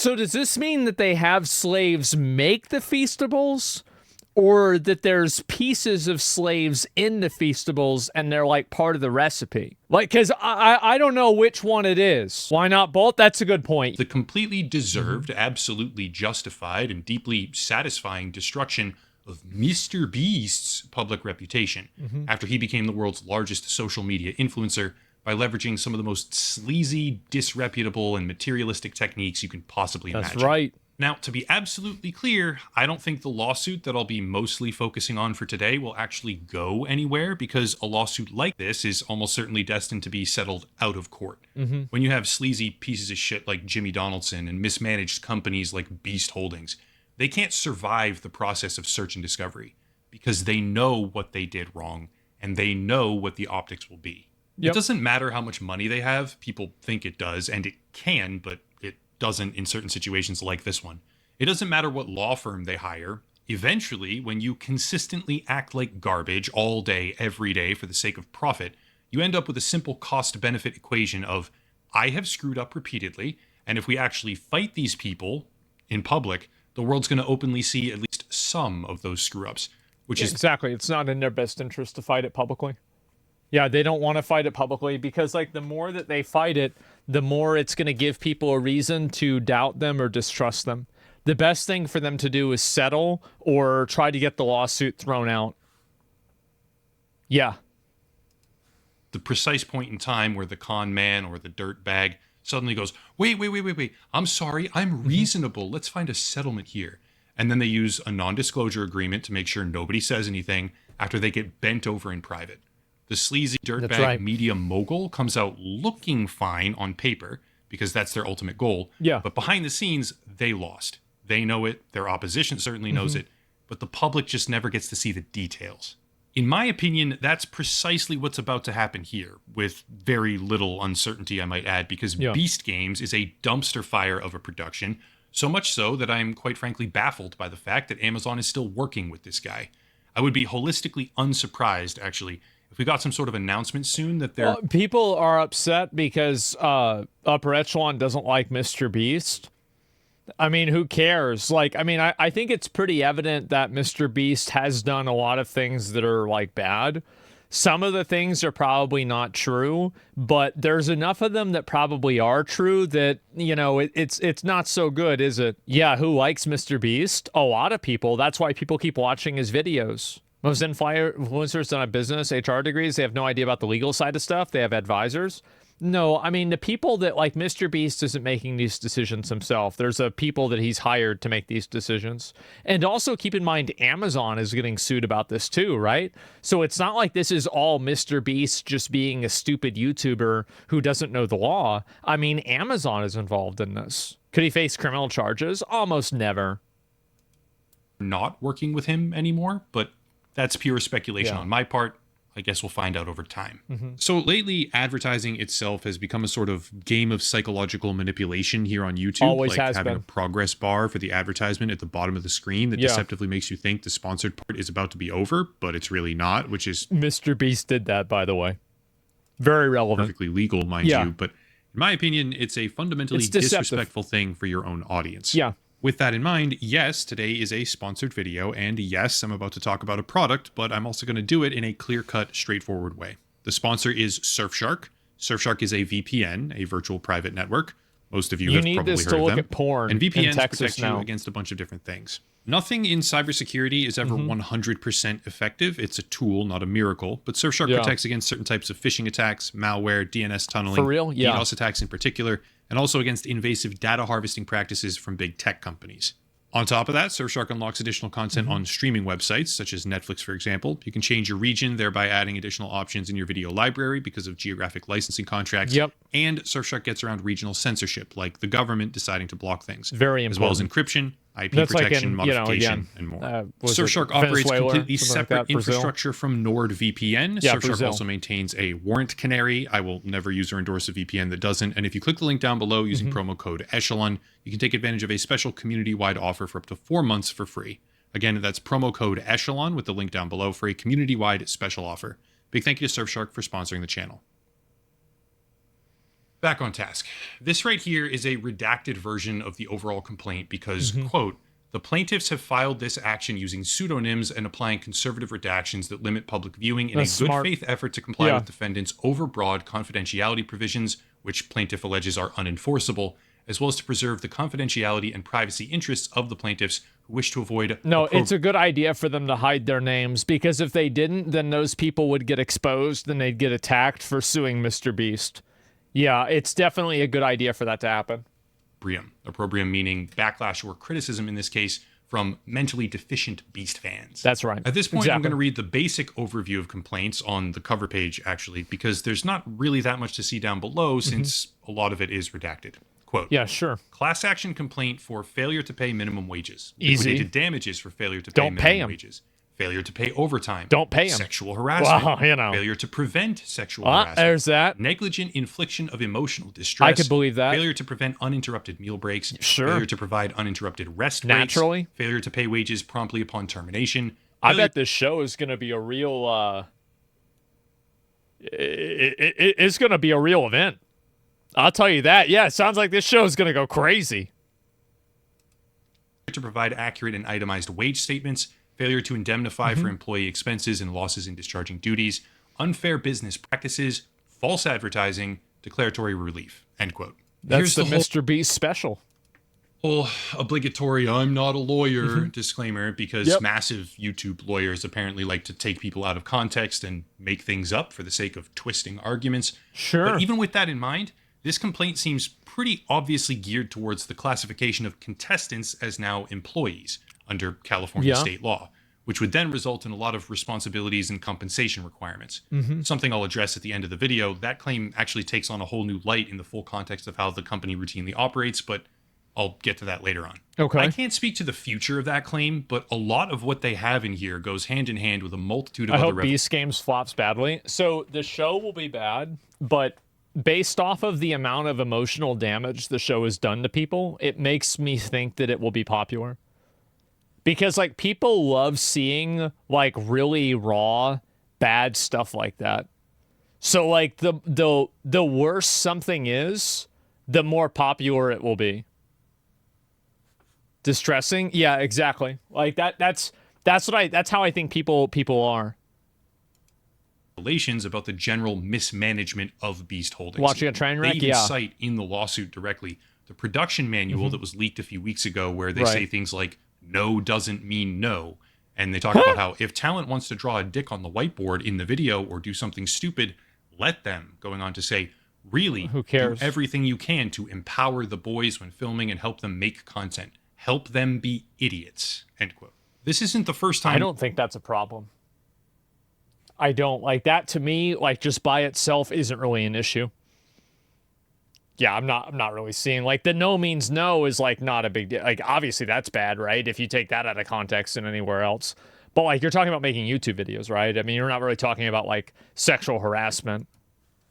So does this mean that they have slaves make the Feastables? Or that there's pieces of slaves in the Feastables and they're like part of the recipe? Like, because I don't know which one it is. Why not both? That's a good point. The completely deserved, absolutely justified, and deeply satisfying destruction of MrBeast's public reputation after he became the world's largest social media influencer by leveraging some of the most sleazy, disreputable, and materialistic techniques you can possibly imagine. That's right. Now, to be absolutely clear, I don't think the lawsuit that I'll be mostly focusing on for today will actually go anywhere, because a lawsuit like this is almost certainly destined to be settled out of court. When you have sleazy pieces of shit like Jimmy Donaldson and mismanaged companies like Beast Holdings, they can't survive the process of search and discovery because they know what they did wrong and they know what the optics will be. It doesn't matter how much money they have. People think it does, and it can, but it doesn't in certain situations like this one. It doesn't matter what law firm they hire. Eventually, when you consistently act like garbage all day, every day for the sake of profit, you end up with a simple cost-benefit equation of, I have screwed up repeatedly, and if we actually fight these people in public, the world's going to openly see at least some of those screw-ups, which is... Exactly. It's not in their best interest to fight it publicly. Yeah, they don't want to fight it publicly because, like, the more that they fight it, the more it's going to give people a reason to doubt them or distrust them. The best thing for them to do is settle or try to get the lawsuit thrown out. Yeah. The precise point in time where the con man or the dirt bag suddenly goes, wait, I'm sorry, I'm reasonable. Let's find a settlement here. And then they use a non-disclosure agreement to make sure nobody says anything after they get bent over in private. The sleazy dirtbag media mogul comes out looking fine on paper because that's their ultimate goal. Yeah. But behind the scenes, they lost. They know it. Their opposition certainly knows it. But the public just never gets to see the details. In my opinion, that's precisely what's about to happen here, with very little uncertainty, I might add, because Beast Games is a dumpster fire of a production, so much so that I'm quite frankly baffled by the fact that Amazon is still working with this guy. I would be holistically unsurprised, actually, if we got some sort of announcement soon that they're... people are upset because Upper Echelon doesn't like MrBeast. I mean, who cares? Like, I mean, I think it's pretty evident that MrBeast has done a lot of things that are, like, bad. Some of the things are probably not true, but there's enough of them that probably are true that, you know, it's not so good, is it? Yeah, who likes MrBeast? A lot of people. That's why people keep watching his videos. Most influencers don't have business, HR degrees. They have no idea about the legal side of stuff. They have advisors. No, I mean, the people that, like, MrBeast isn't making these decisions himself. There's a people that he's hired to make these decisions. And also keep in mind, Amazon is getting sued about this too, right? So it's not like this is all MrBeast just being a stupid YouTuber who doesn't know the law. I mean, Amazon is involved in this. Could he face criminal charges? Almost never. Not working with him anymore, but that's pure speculation on my part. I guess we'll find out over time. So lately, advertising itself has become a sort of game of psychological manipulation here on YouTube. Always like has having been. a progress bar for the advertisement at the bottom of the screen that deceptively makes you think the sponsored part is about to be over, but it's really not, which is... MrBeast did that, by the way. Very relevant. Perfectly legal, mind you. But in my opinion, it's a fundamentally disrespectful thing for your own audience. Yeah. With that in mind, yes, today is a sponsored video, and yes, I'm about to talk about a product, but I'm also going to do it in a clear-cut, straightforward way. The sponsor is Surfshark. Surfshark is a VPN, a virtual private network. Most of you have probably heard of them. You need this to look at porn and VPNs in Texas protect now. you against a bunch of different things. Nothing in cybersecurity is ever 100% effective. It's a tool, not a miracle. But Surfshark protects against certain types of phishing attacks, malware, DNS tunneling, For real? Yeah. DDoS attacks in particular, and also against invasive data harvesting practices from big tech companies. On top of that, Surfshark unlocks additional content on streaming websites, such as Netflix, for example. You can change your region, thereby adding additional options in your video library because of geographic licensing contracts. And Surfshark gets around regional censorship, like the government deciding to block things. Very important. As well as encryption, IP protection, modification, and more. Surfshark operates completely separate infrastructure from NordVPN. Surfshark also maintains a warrant canary. I will never use or endorse a VPN that doesn't. And if you click the link down below using promo code Echelon, you can take advantage of a special community-wide offer for up to 4 months for free. Again, that's promo code Echelon with the link down below for a community-wide special offer. Big thank you to Surfshark for sponsoring the channel. Back on task. This right here is a redacted version of the overall complaint because, quote, the plaintiffs have filed this action using pseudonyms and applying conservative redactions that limit public viewing in That's a good smart. faith effort to comply with defendants' overbroad confidentiality provisions, which plaintiff alleges are unenforceable, as well as to preserve the confidentiality and privacy interests of the plaintiffs who wish to avoid... No, it's a good idea for them to hide their names, because if they didn't, then those people would get exposed and they'd get attacked for suing MrBeast. Yeah, it's definitely a good idea for that to happen. Opprobrium meaning backlash or criticism in this case from mentally deficient Beast fans. That's right. At this point, Exactly. I'm going to read the basic overview of complaints on the cover page, actually, because there's not really that much to see down below since a lot of it is redacted. Quote, Yeah, sure. class action complaint for failure to pay minimum wages. Easy. Liquidated damages for failure to pay Don't minimum pay 'em. wages. Failure to pay overtime. Don't pay 'em. Sexual harassment. Well, you know. Failure to prevent sexual harassment. There's that. Negligent infliction of emotional distress. I could believe that. Failure to prevent uninterrupted meal breaks. Sure. Failure to provide uninterrupted rest Naturally. breaks. Failure to pay wages promptly upon termination. I bet this show is going to be a real... it's going to be a real event. I'll tell you that. Yeah, it sounds like this show is going to go crazy. To provide accurate and itemized wage statements. Failure to indemnify for employee expenses and losses in discharging duties. Unfair business practices. False advertising. Declaratory relief. End quote. That's the MrBeast special. Whole obligatory I'm not a lawyer disclaimer, because massive YouTube lawyers apparently like to take people out of context and make things up for the sake of twisting arguments. Sure. But even with that in mind, this complaint seems pretty obviously geared towards the classification of contestants as now employees under California state law, which would then result in a lot of responsibilities and compensation requirements. Something I'll address at the end of the video. That claim actually takes on a whole new light in the full context of how the company routinely operates, but I'll get to that later on. Okay. I can't speak to the future of that claim, but a lot of what they have in here goes hand in hand with a multitude of I other... hope Beast Games flops badly. So the show will be bad, but based off of the amount of emotional damage the show has done to people, it makes me think that it will be popular. Because, like, people love seeing, like, really raw, bad stuff like that. So, like, the worse something is, the more popular it will be. Distressing? Yeah, exactly. Like, that's how I think people are. Relations about the general mismanagement of Beast Holdings. Watching a train wreck? They even Yeah. cite in the lawsuit directly the production manual that was leaked a few weeks ago, where they say things like, no doesn't mean no. And they talk about how if talent wants to draw a dick on the whiteboard in the video or do something stupid, let them. Going on to say, really, who cares? Do everything you can to empower the boys when filming and help them make content. Help them be idiots. End quote. This isn't the first time. I don't think that's a problem. I don't. Like, that to me, like, just by itself isn't really an issue. Yeah, I'm not really seeing, like, the no means no is, like, not a big deal. Like, obviously that's bad, right? If you take that out of context and anywhere else. But, like, you're talking about making YouTube videos, right? I mean, you're not really talking about, like, sexual harassment.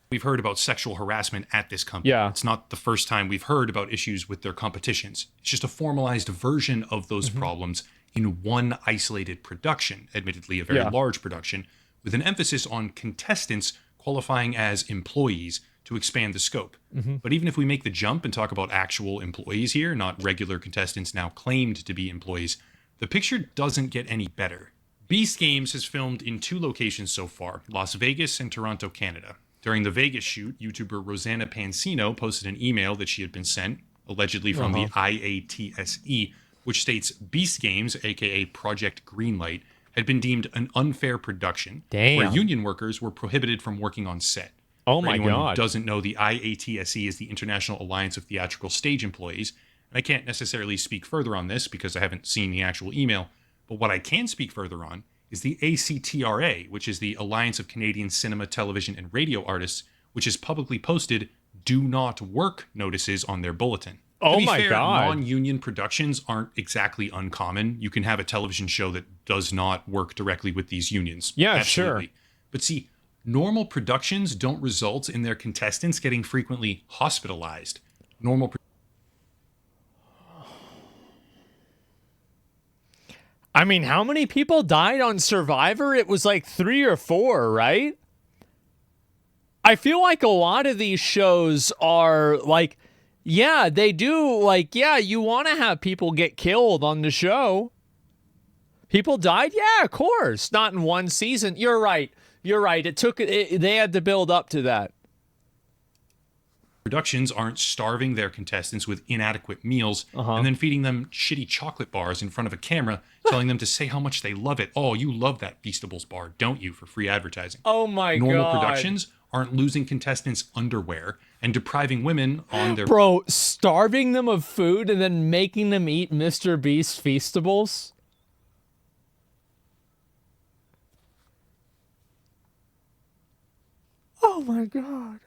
We've heard about sexual harassment at this company. Yeah. It's not the first time we've heard about issues with their competitions. It's just a formalized version of those problems in one isolated production, admittedly a very large production, with an emphasis on contestants qualifying as employees to expand the scope. But even if we make the jump and talk about actual employees here, not regular contestants now claimed to be employees, the picture doesn't get any better. Beast Games has filmed in 2 locations so far, Las Vegas and Toronto, Canada. During the Vegas shoot, YouTuber Rosanna Pansino posted an email that she had been sent, allegedly from the IATSE, which states Beast Games, aka Project Greenlight, had been deemed an unfair production where union workers were prohibited from working on set. Oh For my anyone God. who doesn't know, the IATSE is the International Alliance of Theatrical Stage Employees. And I can't necessarily speak further on this because I haven't seen the actual email. But what I can speak further on is the ACTRA, which is the Alliance of Canadian Cinema, Television, and Radio Artists, which has publicly posted do not work notices on their bulletin. Oh to be my fair, God. non-union productions aren't exactly uncommon. You can have a television show that does not work directly with these unions. Yeah, Absolutely. sure. But see, normal productions don't result in their contestants getting frequently hospitalized. I mean, how many people died on Survivor? It was like 3 or 4, right? I feel like a lot of these shows are like, yeah, they do. Like, yeah, you want to have people get killed on the show. People died? Yeah, of course. Not in one season. You're right. You're right. They had to build up to that. Productions aren't starving their contestants with inadequate meals and then feeding them shitty chocolate bars in front of a camera, telling them to say how much they love it. Oh, you love that Feastables bar, don't you, for free advertising. Oh my God. Normal productions aren't losing contestants' underwear and depriving women on their... Bro, starving them of food and then making them eat MrBeast Feastables? Oh my God.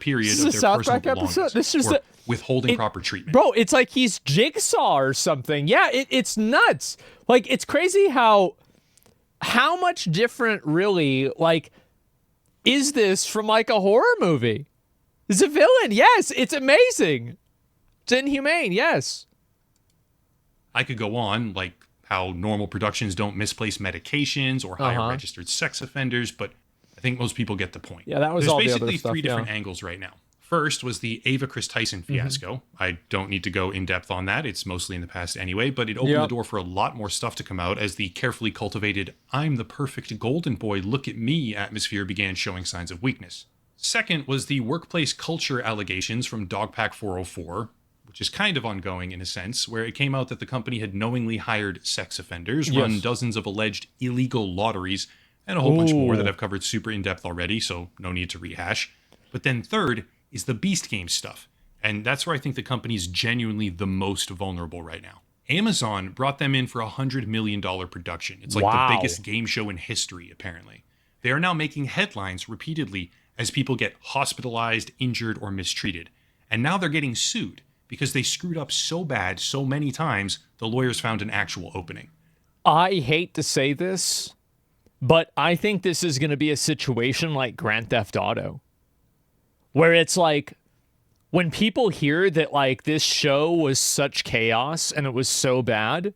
period This of is a their South personal Park episode? belongings This is or withholding proper treatment. Bro, it's like he's Jigsaw or something. Yeah, it's nuts. Like, it's crazy how much different, really, like, is this from, like, a horror movie? It's a villain, yes. It's amazing. It's inhumane, yes. I could go on, like how normal productions don't misplace medications or hire registered sex offenders, but I think most people get the point. Yeah, that was There's all the basically other stuff, three different angles right now. First was the Ava Chris Tyson fiasco. I don't need to go in depth on that. It's mostly in the past anyway, but it opened the door for a lot more stuff to come out as the carefully cultivated "I'm the perfect golden boy, look at me" atmosphere began showing signs of weakness. Second was the workplace culture allegations from Dogpack 404, which is kind of ongoing in a sense, where it came out that the company had knowingly hired sex offenders, run dozens of alleged illegal lotteries, and a whole bunch more that I've covered super in-depth already, so no need to rehash. But then third is the Beast Games stuff, and that's where I think the company's genuinely the most vulnerable right now. Amazon brought them in for a $100 million production. It's like the biggest game show in history, apparently. They are now making headlines repeatedly as people get hospitalized, injured, or mistreated. And now they're getting sued because they screwed up so bad so many times, the lawyers found an actual opening. I hate to say this, but I think this is going to be a situation like Grand Theft Auto, where it's like, when people hear that, like, this show was such chaos and it was so bad,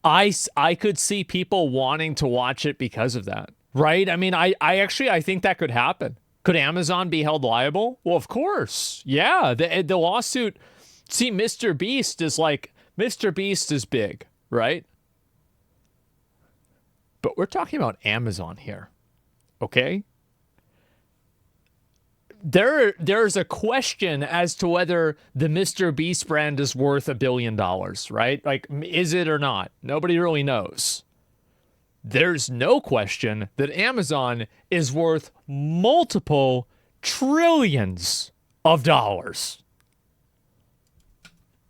I could see people wanting to watch it because of that, right? I mean, I think that could happen. Could Amazon be held liable? Well, of course. Yeah, the lawsuit. See, MrBeast is big, right? But we're talking about Amazon here, okay? There's a question as to whether the MrBeast brand is worth $1 billion, right? Like, is it or not? Nobody really knows. There's no question that Amazon is worth multiple trillions of dollars.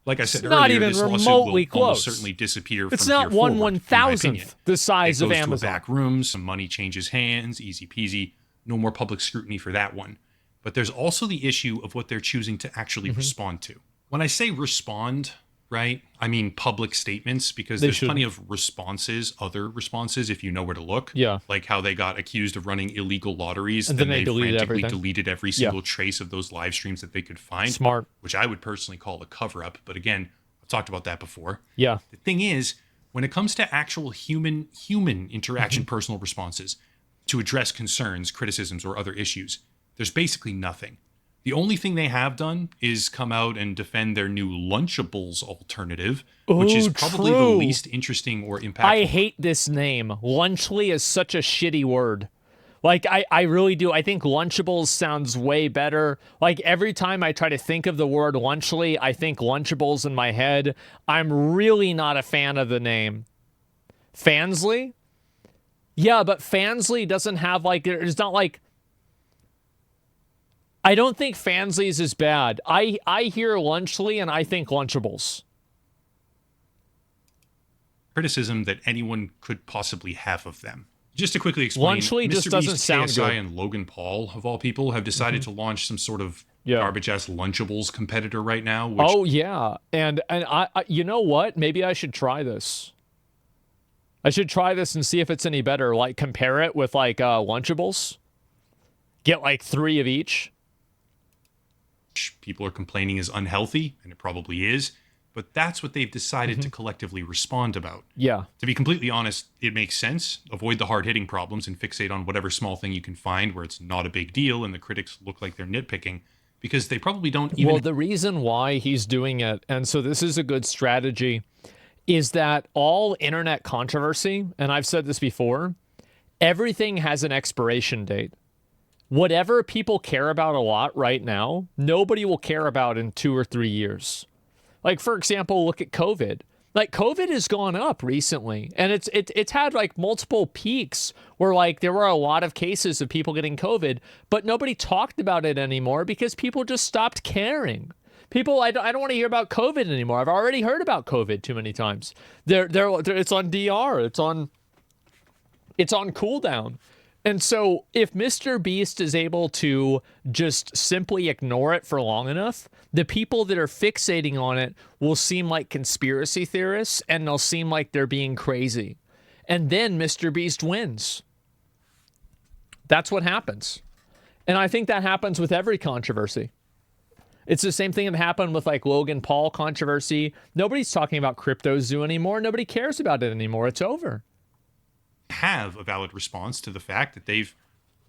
Like I said It's earlier, not even this lawsuit remotely will almost close. certainly disappear It's from not here forward, in my 1/1000th opinion. the size it of goes Amazon. to a back room, some money changes hands, easy peasy, no more public scrutiny for that one. But there's also the issue of what they're choosing to actually respond to. When I say respond, right, I mean public statements, because there's plenty of responses, other responses, if you know where to look. Yeah. Like how they got accused of running illegal lotteries, And then they deleted frantically everything. deleted every single trace of those live streams that they could find. Smart. Which I would personally call a cover-up. But again, I've talked about that before. Yeah. The thing is, when it comes to actual human interaction, personal responses to address concerns, criticisms, or other issues, there's basically nothing. The only thing they have done is come out and defend their new Lunchables alternative, which is probably the least interesting or impactful. I hate this name. Lunchly is such a shitty word. Like, I really do. I think Lunchables sounds way better. Like, every time I try to think of the word Lunchly, I think Lunchables in my head. I'm really not a fan of the name. Fansly? Yeah, but Fansly doesn't have, like, it's not like... I don't think Fansly's is bad. I hear Lunchly and I think Lunchables. Criticism that anyone could possibly have of them. Just to quickly explain, Lunchly just doesn't sound KSI good. and Logan Paul, of all people, have decided to launch some sort of garbage-ass Lunchables competitor right now. Which Oh, yeah. And I, you know what? Maybe I should try this. I should try this and see if it's any better. Like, compare it with, like, Lunchables. Get, like, 3 of each. people are complaining is unhealthy, and it probably is. but that's what they've decided to collectively respond about. Yeah. To be completely honest, it makes sense. Avoid the hard-hitting problems and fixate on whatever small thing you can find where it's not a big deal and the critics look like they're nitpicking, because they probably don't even... Well, the reason why he's doing it, and so this is a good strategy, is that all internet controversy, and I've said this before, everything has an expiration date. Whatever people care about a lot right now, nobody will care about in 2 or 3 years. Like, for example, look at COVID. Like, COVID has gone up recently, and it's had like multiple peaks where like there were a lot of cases of people getting COVID, but nobody talked about it anymore because people just stopped caring. People, I don't want to hear about COVID anymore. I've already heard about COVID too many times. It's on DR. It's on cooldown. And so if MrBeast is able to just simply ignore it for long enough, the people that are fixating on it will seem like conspiracy theorists, and they'll seem like they're being crazy. And then MrBeast wins. That's what happens. And I think that happens with every controversy. It's the same thing that happened with like Logan Paul controversy. Nobody's talking about CryptoZoo anymore. Nobody cares about it anymore. It's over. Have a valid response to the fact that they've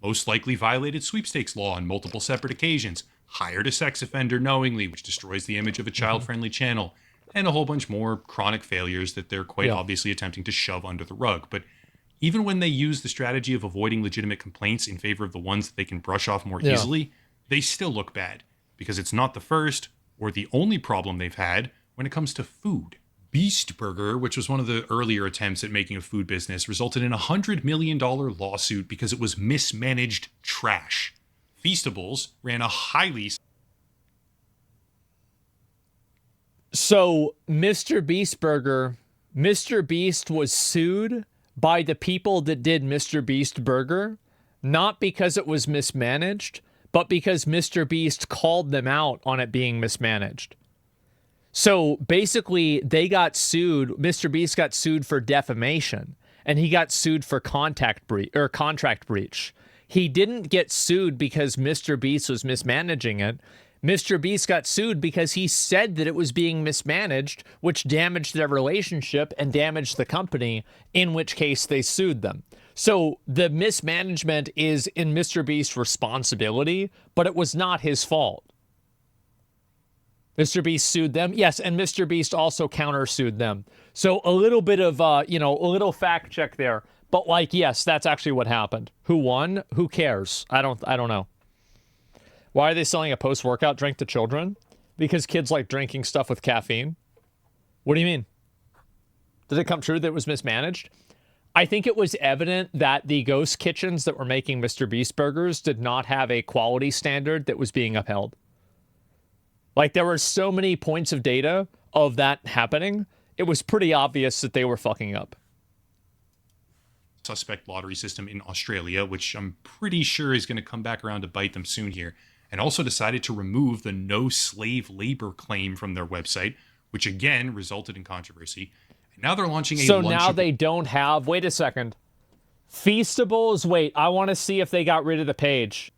most likely violated sweepstakes law on multiple separate occasions, hired a sex offender knowingly, which destroys the image of a child-friendly channel, and a whole bunch more chronic failures that they're quite obviously attempting to shove under the rug. But even when they use the strategy of avoiding legitimate complaints in favor of the ones that they can brush off more easily, they still look bad, because it's not the first or the only problem they've had when it comes to food. Beast Burger, which was one of the earlier attempts at making a food business, resulted in a $100 million lawsuit because it was mismanaged trash. Feastables ran a highly... So, MrBeast Burger, MrBeast was sued by the people that did MrBeast Burger, not because it was mismanaged, but because MrBeast called them out on it being mismanaged. So basically, they got sued. MrBeast got sued for defamation, and he got sued for contract breach. He didn't get sued because MrBeast was mismanaging it. MrBeast got sued because he said that it was being mismanaged, which damaged their relationship and damaged the company, in which case they sued them. So the mismanagement is in MrBeast's responsibility, but it was not his fault. MrBeast sued them. Yes, and MrBeast also countersued them. So a little bit of, a little fact check there. But like, yes, that's actually what happened. Who won? Who cares? I don't know. Why are they selling a post-workout drink to children? Because kids like drinking stuff with caffeine. What do you mean? Did it come true that it was mismanaged? I think it was evident that the ghost kitchens that were making MrBeast burgers did not have a quality standard that was being upheld. Like, there were so many points of data of that happening, it was pretty obvious that they were fucking up. Suspect lottery system in Australia, which I'm pretty sure is going to come back around to bite them soon here, and also decided to remove the no slave labor claim from their website, which again resulted in controversy. And now they're launching a So now they don't have... Wait a second. Feastables... Wait, I want to see if they got rid of the page.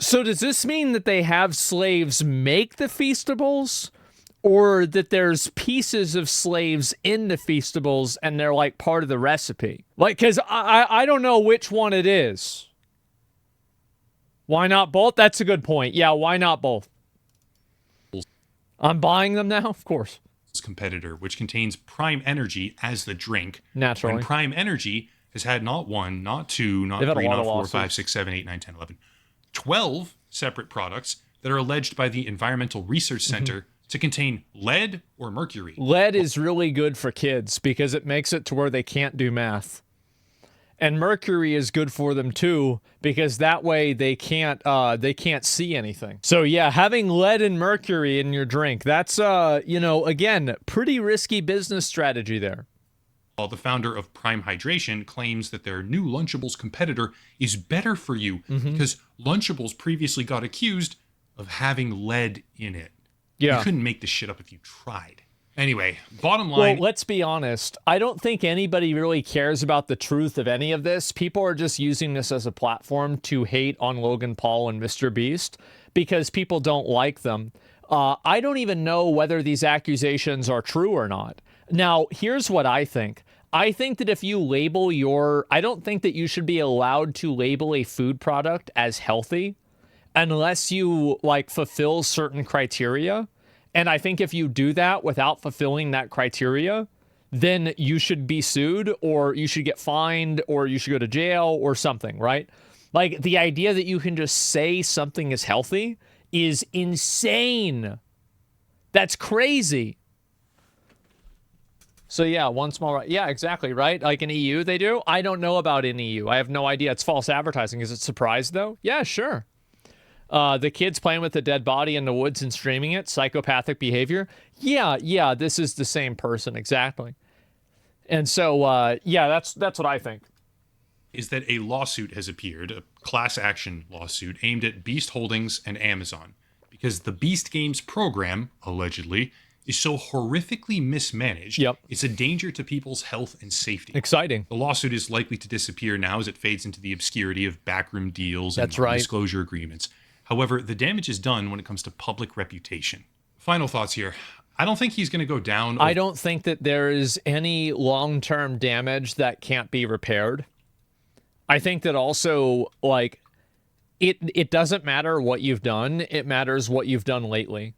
So does this mean that they have slaves make the Feastables? Or that there's pieces of slaves in the Feastables and they're like part of the recipe? Like, because I don't know which one it is. Why not both? That's a good point. Yeah, why not both? I'm buying them now, of course. Competitor, which contains Prime Energy as the drink. Naturally. And Prime Energy has had not one, not two, not three, not four, 5, 6, 7, 8, 9, 10, 11, 12 separate products that are alleged by the Environmental Research Center to contain lead or mercury. Lead is really good for kids because it makes it to where they can't do math. And mercury is good for them too, because that way they can't see anything. So yeah, having lead and mercury in your drink, that's again, pretty risky business strategy there. While the founder of Prime Hydration claims that their new Lunchables competitor is better for you because Lunchables previously got accused of having lead in it. You Yeah. couldn't make this shit up if you tried. Anyway, bottom line. Well, let's be honest. I don't think anybody really cares about the truth of any of this. People are just using this as a platform to hate on Logan Paul and MrBeast because people don't like them. I don't even know whether these accusations are true or not. Now, here's what I think. I think that if you label I don't think that you should be allowed to label a food product as healthy unless you like fulfill certain criteria. And I think if you do that without fulfilling that criteria, then you should be sued or you should get fined or you should go to jail or something, right? Like the idea that you can just say something is healthy is insane. That's crazy. So yeah, one small right. Yeah, exactly, right? Like in EU they do. I don't know about in EU. I have no idea. It's false advertising. Is it surprise though? Yeah, sure. The kids playing with a dead body in the woods and streaming it, psychopathic behavior. Yeah, this is the same person, exactly. And so, yeah, that's what I think. Is that a lawsuit has appeared, a class action lawsuit aimed at Beast Holdings and Amazon, because the Beast Games program, allegedly, is so horrifically mismanaged, Yep. It's a danger to people's health and safety. Exciting. The lawsuit is likely to disappear now as it fades into the obscurity of backroom deals and That's right. disclosure agreements. However, the damage is done when it comes to public reputation. Final thoughts here. I don't think he's going to go down. I don't think that there is any long-term damage that can't be repaired. I think that also, like, it doesn't matter what you've done. It matters what you've done lately.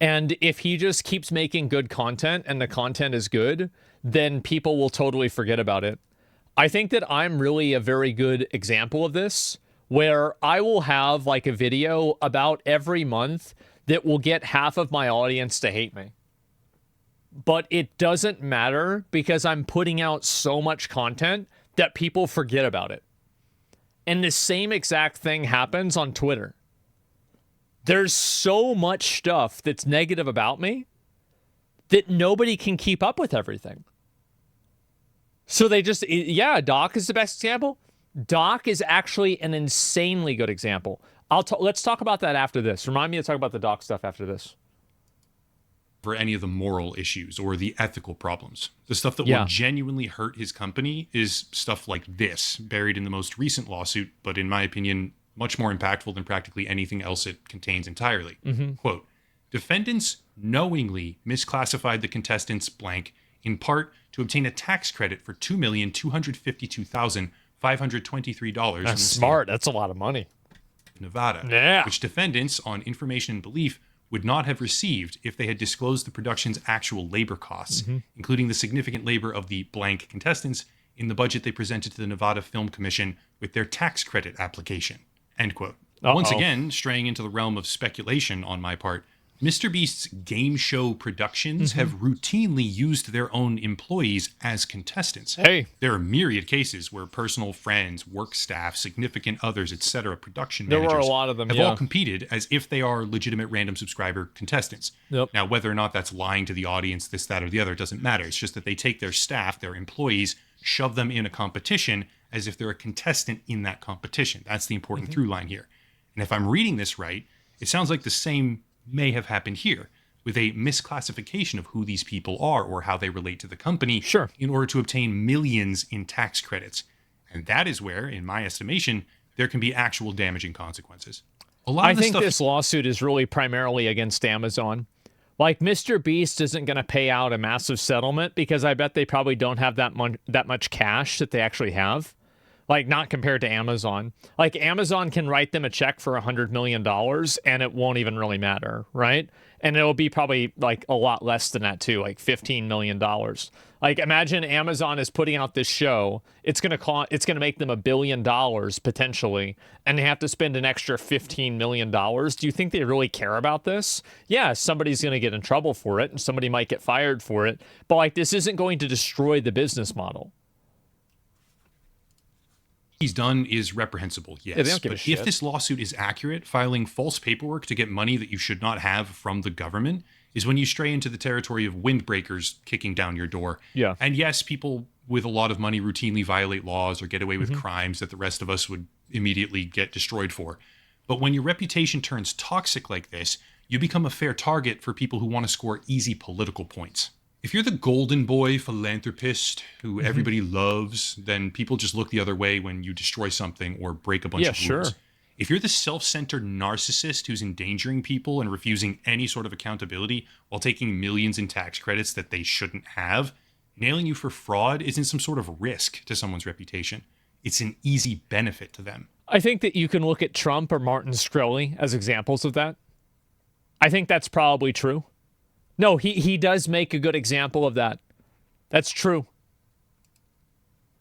And if he just keeps making good content and the content is good, then people will totally forget about it. I think that I'm really a very good example of this, where I will have like a video about every month that will get half of my audience to hate me. But it doesn't matter because I'm putting out so much content that people forget about it. And the same exact thing happens on Twitter. There's so much stuff that's negative about me that nobody can keep up with everything. So they just, yeah, Doc is the best example. Doc is actually an insanely good example. Let's talk about that after this. Remind me to talk about the Doc stuff after this. For any of the moral issues or the ethical problems. The stuff that will genuinely hurt his company is stuff like this, buried in the most recent lawsuit, but in my opinion, much more impactful than practically anything else it contains entirely. Quote, defendants knowingly misclassified the contestants blank in part to obtain a tax credit for $2,252,523. That's smart. That's a lot of money. Nevada, Yeah. which defendants on information and belief would not have received if they had disclosed the production's actual labor costs, including the significant labor of the blank contestants in the budget they presented to the Nevada Film Commission with their tax credit application. End quote. Once again, straying into the realm of speculation on my part, MrBeast's game show productions have routinely used their own employees as contestants. Hey. There are myriad cases where personal friends, work staff, significant others, etc., production There managers were a lot of them, have yeah. all competed as if they are legitimate random subscriber contestants. Yep. Now, whether or not that's lying to the audience, this, that, or the other, doesn't matter. It's just that they take their staff, their employees, shove them in a competition as if they're a contestant in that competition. That's the important through line here. And if I'm reading this right, it sounds like the same may have happened here, with a misclassification of who these people are or how they relate to the company Sure. in order to obtain millions in tax credits. And that is where, in my estimation, there can be actual damaging consequences. I think this lawsuit is really primarily against Amazon. Like, MrBeast isn't going to pay out a massive settlement because I bet they probably don't have that much cash that they actually have. Like, not compared to Amazon. Like, Amazon can write them a check for $100 million and it won't even really matter, right? And it'll be probably, like, a lot less than that, too, like $15 million. Like, imagine Amazon is putting out this show. It's gonna make them $1 billion, potentially, and they have to spend an extra $15 million. Do you think they really care about this? Yeah, somebody's going to get in trouble for it, and somebody might get fired for it. But, like, this isn't going to destroy the business model. He's done is reprehensible, yes. Yeah, they don't give a but shit. if this lawsuit is accurate, filing false paperwork to get money that you should not have from the government is when you stray into the territory of windbreakers kicking down your door. Yeah. And yes, people with a lot of money routinely violate laws or get away with crimes that the rest of us would immediately get destroyed for. But when your reputation turns toxic like this, you become a fair target for people who want to score easy political points. If you're the golden boy philanthropist who everybody loves, then people just look the other way when you destroy something or break a bunch of rules. If you're the self-centered narcissist who's endangering people and refusing any sort of accountability while taking millions in tax credits that they shouldn't have, nailing you for fraud isn't some sort of risk to someone's reputation. It's an easy benefit to them. I think that you can look at Trump or Martin Shkreli as examples of that. I think that's probably true. No, he does make a good example of that. That's true.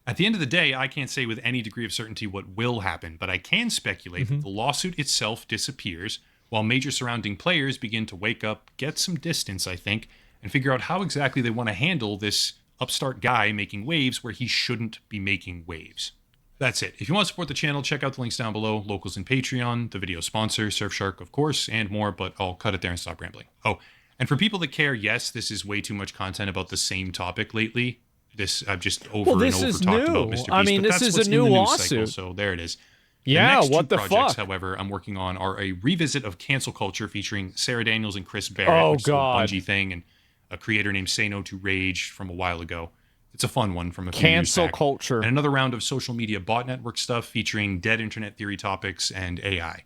At the end of the day, I can't say with any degree of certainty what will happen, but I can speculate that the lawsuit itself disappears while major surrounding players begin to wake up, get some distance, I think, and figure out how exactly they want to handle this upstart guy making waves where he shouldn't be making waves. That's it. If you want to support the channel, check out the links down below, locals and Patreon, the video sponsor, Surfshark, of course, and more, but I'll cut it there and stop rambling. Oh, and for people that care, yes, this is way too much content about the same topic lately. I've just over and over talked about MrBeast. I mean, this is a new lawsuit. So there it is. Yeah, the next what two the projects, fuck? however, I'm working on are a revisit of cancel culture featuring Sarah Daniels and Chris Barrett, Oh, which is a God. Bungie thing, and a creator named Say No to Rage from a while ago. It's a fun one from a few years Cancel back. culture. And another round of social media bot network stuff featuring dead internet theory topics and AI.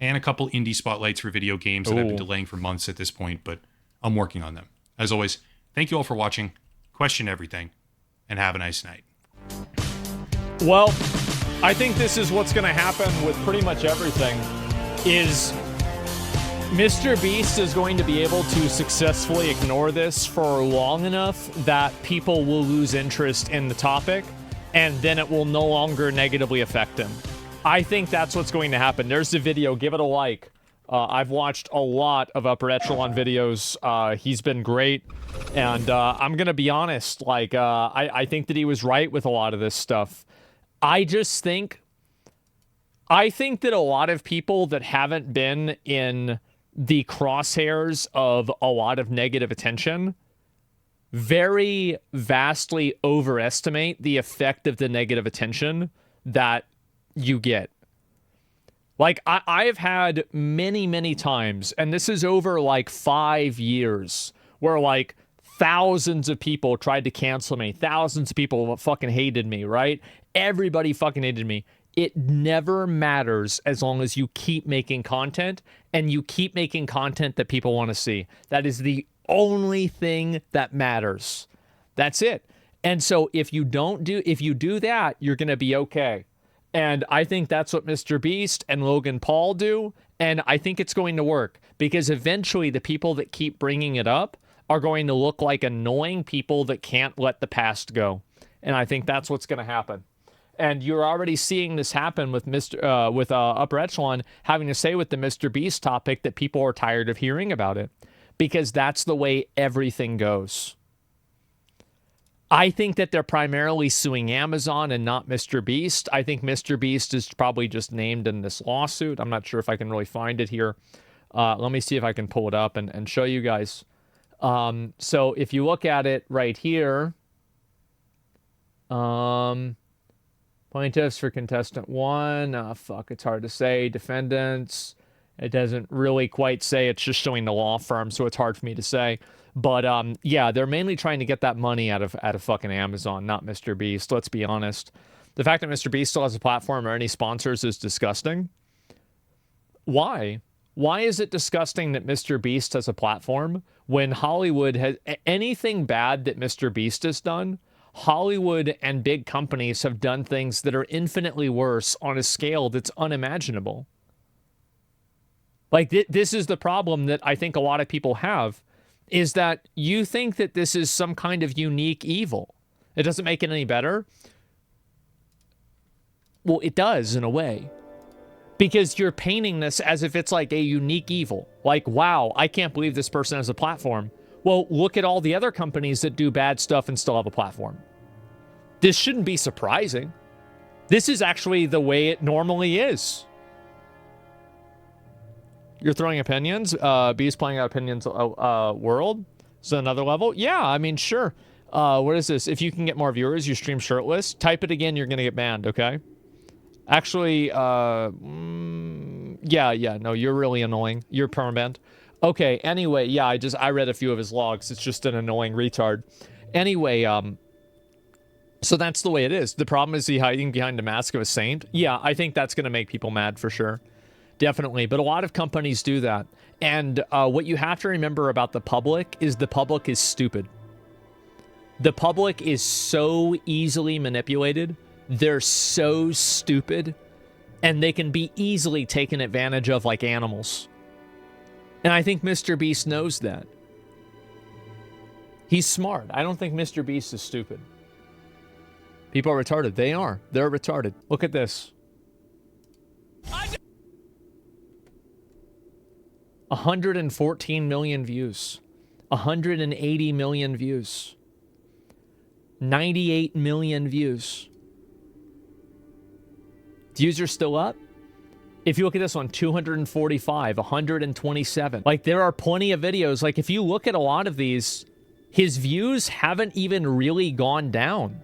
And a couple indie spotlights for video games that I've been delaying for months at this point, but I'm working on them. As always, thank you all for watching. Question everything, and have a nice night. Well, I think this is what's going to happen with pretty much everything, is MrBeast is going to be able to successfully ignore this for long enough that people will lose interest in the topic, and then it will no longer negatively affect him. I think that's what's going to happen. There's the video. Give it a like. I've watched a lot of Upper Echelon videos. He's been great. And I'm going to be honest. Like, I think that he was right with a lot of this stuff. I think that a lot of people that haven't been in the crosshairs of a lot of negative attention very vastly overestimate the effect of the negative attention that you get. Like, I have had many, many times, and this is over like 5 years, where like thousands of people tried to cancel me. Thousands of people fucking hated me, right? Everybody fucking hated me. It never matters as long as you keep making content, and you keep making content that people want to see. That is the only thing that matters. That's it. And so if you do that, you're going to be okay. And I think that's what MrBeast and Logan Paul do. And I think it's going to work, because eventually the people that keep bringing it up are going to look like annoying people that can't let the past go. And I think that's what's going to happen. And you're already seeing this happen with Upper Echelon having to say with the MrBeast topic that people are tired of hearing about it, because that's the way everything goes. I think that they're primarily suing Amazon and not MrBeast. I think MrBeast is probably just named in this lawsuit. I'm not sure if I can really find it here. Let me see if I can pull it up and show you guys. So if you look at it right here, plaintiffs for contestant 1. It's hard to say. Defendants. It doesn't really quite say. It's just showing the law firm, so it's hard for me to say. But yeah, they're mainly trying to get that money out of fucking Amazon, not MrBeast. Let's be honest. The fact that MrBeast still has a platform or any sponsors is disgusting. Why? Why is it disgusting that MrBeast has a platform when Hollywood has anything bad that MrBeast has done? Hollywood and big companies have done things that are infinitely worse on a scale that's unimaginable. Like, this is the problem that I think a lot of people have, is that you think that this is some kind of unique evil. It doesn't make it any better. Well, it does in a way, because you're painting this as if it's like a unique evil. Like, wow, I can't believe this person has a platform. Well, look at all the other companies that do bad stuff and still have a platform. This shouldn't be surprising. This is actually the way it normally is. You're throwing opinions. Beast playing out opinions world. So another level. Yeah, I mean, sure. What is this? If you can get more viewers, you stream shirtless. Type it again. You're going to get banned. Okay. Actually, yeah. No, you're really annoying. You're permabanned. Okay, anyway, yeah, I read a few of his logs. It's just an annoying retard. Anyway, so that's the way it is. The problem is he hiding behind the mask of a saint. Yeah, I think that's going to make people mad for sure. Definitely. But a lot of companies do that. And what you have to remember about the public is stupid. The public is so easily manipulated. They're so stupid. And they can be easily taken advantage of like animals. And I think MrBeast knows that. He's smart. I don't think MrBeast is stupid. People are retarded. They are. They're retarded. Look at this. 114 million views. 180 million views. 98 million views. Views are still up. If you look at this one, 245, 127. Like, there are plenty of videos. Like, if you look at a lot of these, his views haven't even really gone down.